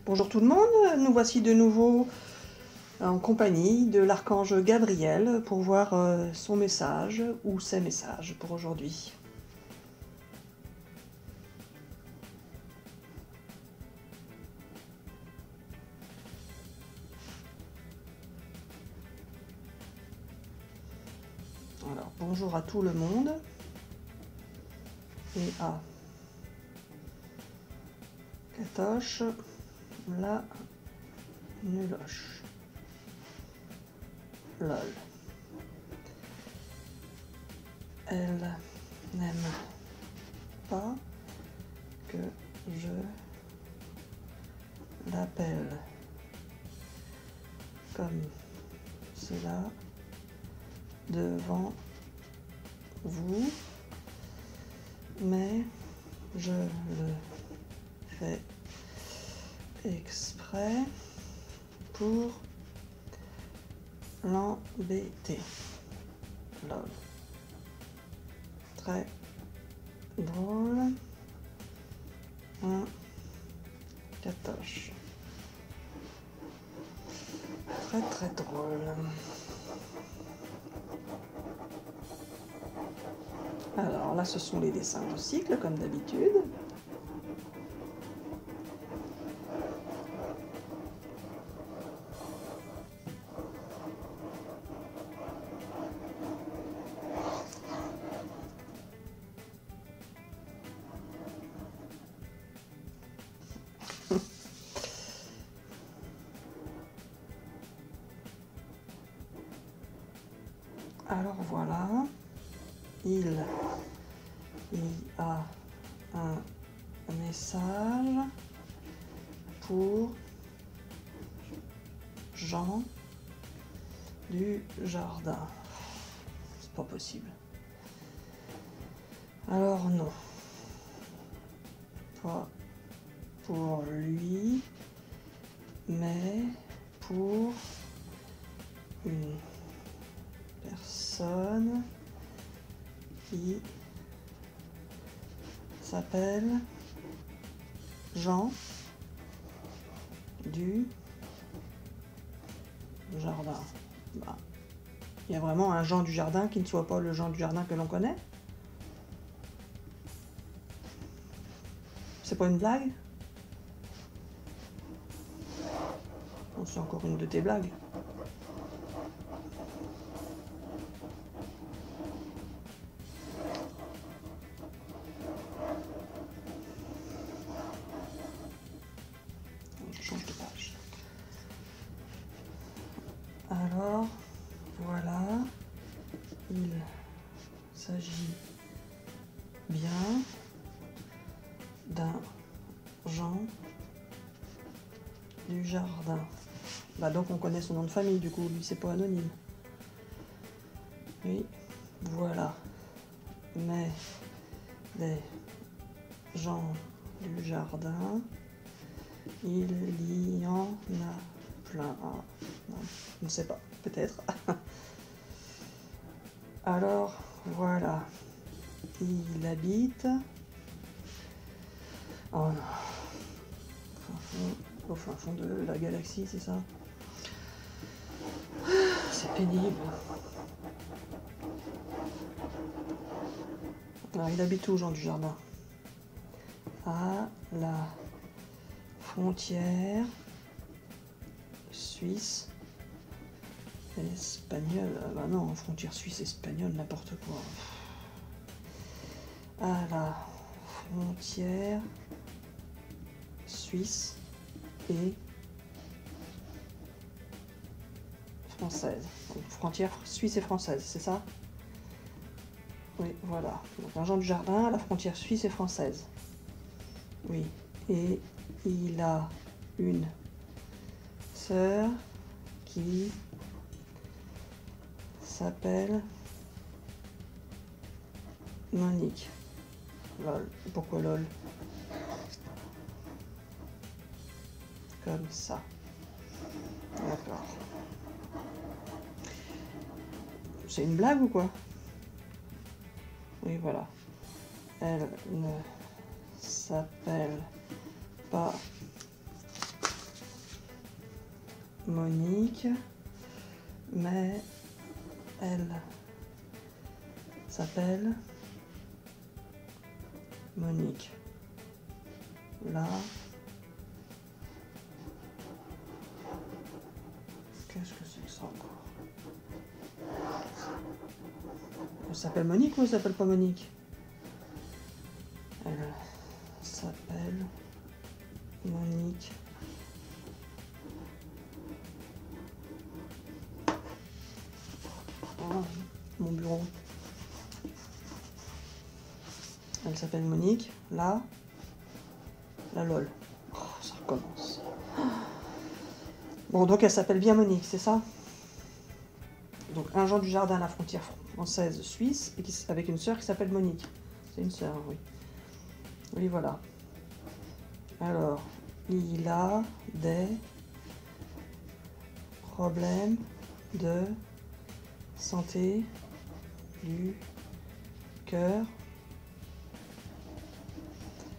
Bonjour tout le monde, nous voici de nouveau en compagnie de l'archange Gabriel pour voir son message ou ses messages pour aujourd'hui. Alors, bonjour à tout le monde et à Katoche, la nuloche. Lol. Elle n'aime pas que je l'appelle comme cela devant vous, mais je le fais exprès pour l'embêter. Lol. Très drôle. Un Katoche. Très drôle. Alors là, ce sont les dessins du cycle, comme d'habitude. Alors voilà, il y a un message pour Jean du Jardin. C'est pas possible. Alors non, pas pour lui, mais pour une personne qui s'appelle Jean du Jardin. Bah, il y a vraiment un Jean du Jardin qui ne soit pas le Jean du Jardin que l'on connaît? C'est pas une blague? Oh, c'est encore une de tes blagues. Je change de page. Alors, voilà, il s'agit bien d'un Jean du Jardin. Bah donc on connaît son nom de famille, du coup, lui c'est pas anonyme. Oui, voilà. Mais des gens du Jardin, il y en a plein. Ah, non, je ne sais pas, peut-être. Alors, voilà. Il habite... Oh non. Au fin fond de la galaxie, c'est ça? C'est pénible. Alors, il habite où, Jean du Jardin? À la frontière suisse espagnole. Bah non, frontière suisse espagnole, n'importe quoi. À la frontière suisse et française. Donc, frontière suisse et française, c'est ça? Oui, voilà. Donc un Jean du Jardin à la frontière suisse et française. Oui. Et il a une sœur qui s'appelle Monique. Lol. Pourquoi lol? Comme ça. D'accord. C'est une blague ou quoi? Oui, voilà. Elle ne s'appelle pas Monique, mais elle s'appelle Monique. Là, qu'est-ce que c'est que ça encore? Elle s'appelle Monique ou elle s'appelle pas Monique? Elle s'appelle Monique. Oh, mon bureau. Elle s'appelle Monique. Là, la lol. Oh, ça recommence. Bon, donc elle s'appelle bien Monique, c'est ça? Donc un Jean du Jardin à la frontière française-suisse, avec une sœur qui s'appelle Monique. C'est une sœur, oui. Oui, voilà. Alors, il a des problèmes de santé du cœur.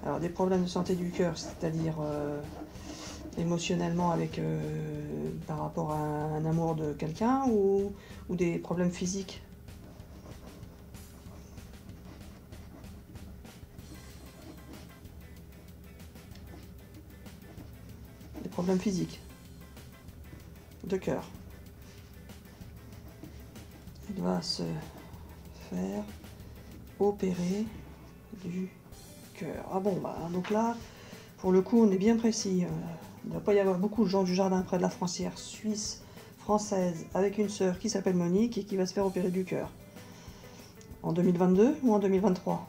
Alors, des problèmes de santé du cœur, c'est-à-dire émotionnellement avec par rapport à un amour de quelqu'un ou des problèmes physiques? Des problèmes physiques de cœur. Il va se faire opérer du cœur. Ah bon, bah donc là, pour le coup, on est bien précis. Il ne doit pas y avoir beaucoup de gens du Jardin près de la frontière suisse, française, avec une sœur qui s'appelle Monique et qui va se faire opérer du cœur. En 2022 ou en 2023?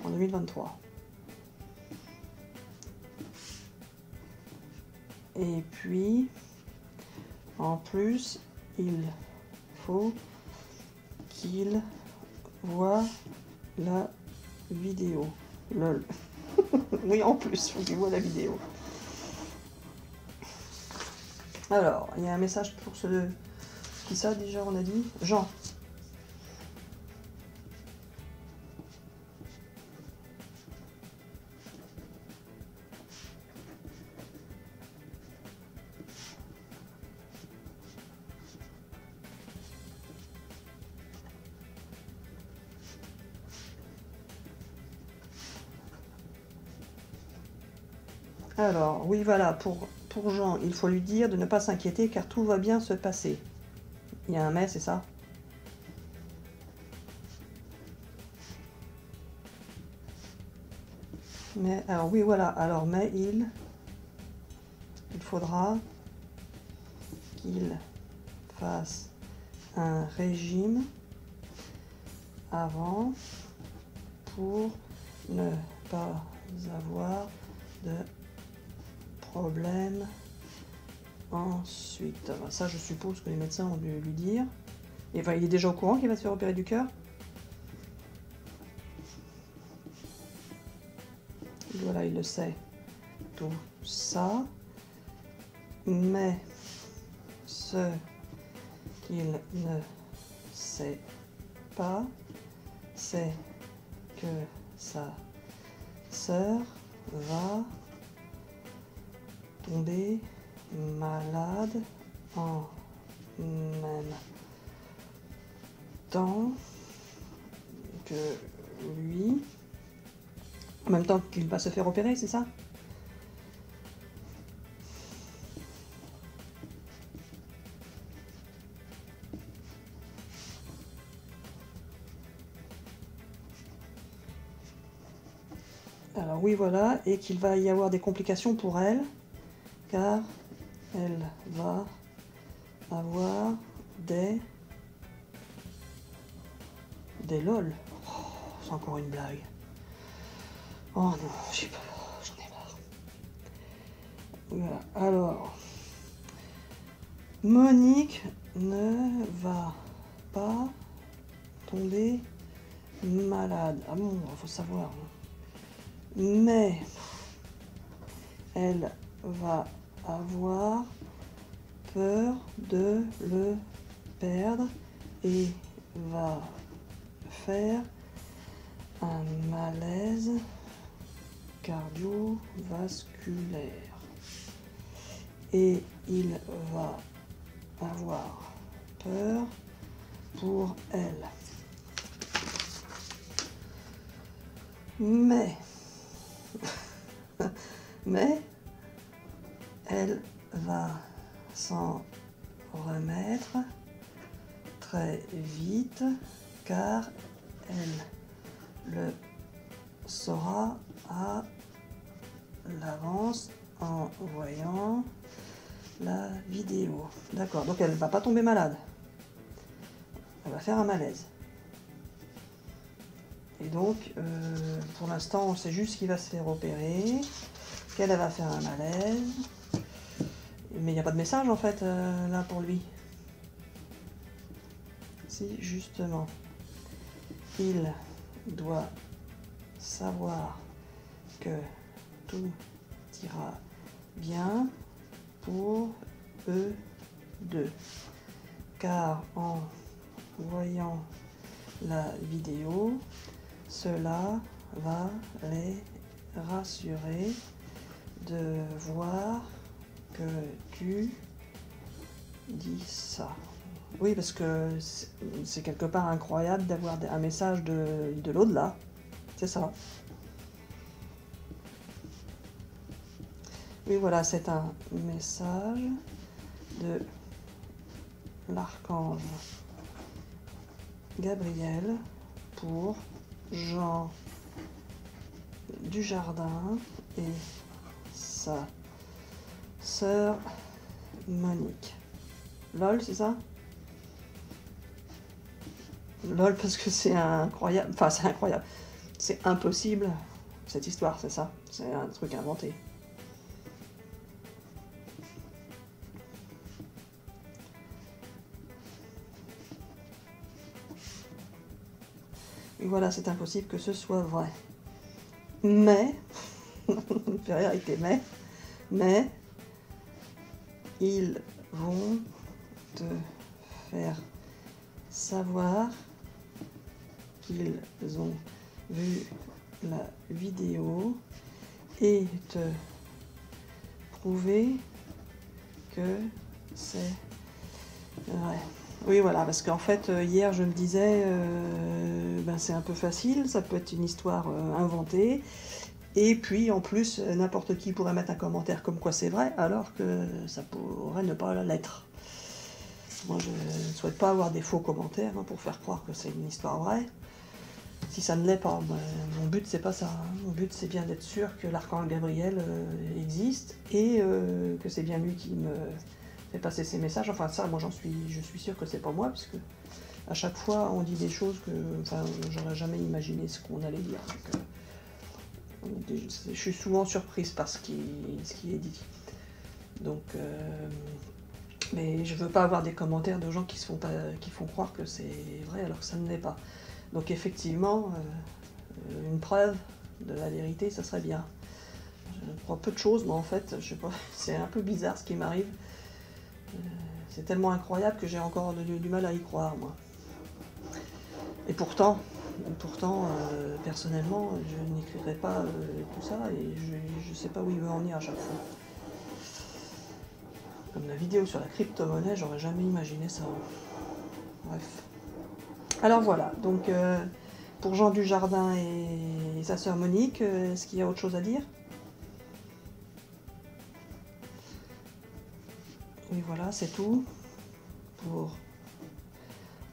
En 2023. Et puis, en plus, il faut qu'il voit la vidéo. Lol. Oui, en plus, il faut qu'il voit la vidéo. Alors, il y a un message pour ce... Qui ça, déjà, on a dit? Jean. Alors, oui, voilà, pour Jean, il faut lui dire de ne pas s'inquiéter car tout va bien se passer. Il y a un mais, c'est ça? Mais, alors oui, voilà, alors mais il faudra qu'il fasse un régime avant pour ne pas avoir de problème ensuite. Ça, je suppose que les médecins ont dû lui dire. Et enfin, il est déjà au courant qu'il va se faire opérer du cœur. Voilà, il le sait. Tout ça. Mais ce qu'il ne sait pas, c'est que sa sœur va tomber malade en même temps que lui, en même temps qu'il va se faire opérer, c'est ça? Alors oui, voilà, et qu'il va y avoir des complications pour elle, car elle va avoir des lol. Oh, c'est encore une blague. Oh non, j'ai pas, j'en ai marre. Voilà, alors, Monique ne va pas tomber malade. Ah bon, il faut savoir. Mais elle va avoir peur de le perdre et va faire un malaise cardiovasculaire. et il va avoir peur pour elle. Mais elle va s'en remettre très vite car elle le saura à l'avance en voyant la vidéo. D'accord, donc elle ne va pas tomber malade. Elle va faire un malaise. Et donc, pour l'instant, on sait juste qu'il va se faire opérer, qu'elle va faire un malaise. Mais il n'y a pas de message en fait là pour lui. Si justement, il doit savoir que tout ira bien pour eux deux. Car en voyant la vidéo, cela va les rassurer de voir que tu dis ça. Oui, parce que c'est quelque part incroyable d'avoir un message de l'au-delà. C'est ça. Oui, voilà, c'est un message de l'archange Gabriel pour Jean Dujardin et sa sœur Monique. LOL, c'est ça? LOL, parce que c'est incroyable. Enfin, c'est incroyable. C'est impossible, cette histoire, c'est ça? C'est un truc inventé. Et voilà, c'est impossible que ce soit vrai. Mais, vérité, mais, ils vont te faire savoir qu'ils ont vu la vidéo et te prouver que c'est vrai. Oui, voilà, parce qu'en fait, hier, je me disais, c'est un peu facile, ça peut être une histoire inventée, et puis, en plus, n'importe qui pourrait mettre un commentaire comme quoi c'est vrai, alors que ça pourrait ne pas l'être. Moi, je ne souhaite pas avoir des faux commentaires pour faire croire que c'est une histoire vraie. Si ça ne l'est pas, mon but, c'est pas ça. Hein. Mon but, c'est bien d'être sûr que l'archange Gabriel existe, et que c'est bien lui qui me fait passer ses messages. Enfin, ça, moi, je suis sûre que c'est pas moi, parce que à chaque fois, on dit des choses que, j'aurais jamais imaginé ce qu'on allait dire. Donc, je suis souvent surprise par ce qui est dit. Donc, mais je veux pas avoir des commentaires de gens qui font croire que c'est vrai alors que ça ne l'est pas. Donc, effectivement, une preuve de la vérité, ça serait bien. Je crois peu de choses, mais en fait, je sais pas, c'est un peu bizarre ce qui m'arrive. C'est tellement incroyable que j'ai encore du mal à y croire, moi. Et pourtant, personnellement, je n'écrirai pas tout ça et je ne sais pas où il veut en venir à chaque fois. Comme la vidéo sur la crypto-monnaie, j'aurais jamais imaginé ça. Bref. Alors voilà, donc pour Jean Dujardin et sa sœur Monique, est-ce qu'il y a autre chose à dire? Oui, voilà, c'est tout pour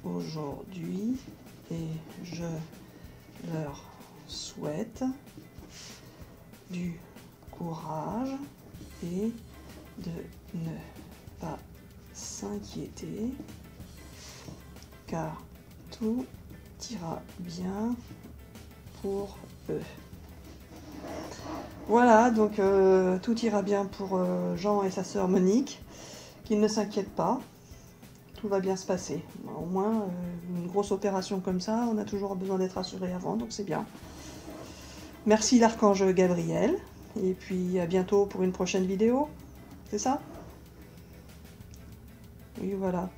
aujourd'hui et je leur souhaite du courage et de ne pas s'inquiéter car tout ira bien pour eux. Voilà, donc tout ira bien pour Jean et sa sœur Monique, qu'ils ne s'inquiètent pas, tout va bien se passer. Au moins, une grosse opération comme ça, on a toujours besoin d'être assuré avant, donc c'est bien. Merci l'archange Gabriel, et puis à bientôt pour une prochaine vidéo, c'est ça? Oui, voilà.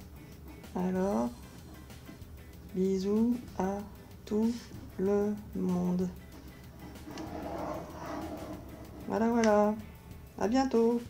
Alors, bisous à tout le monde. Voilà, voilà. À bientôt.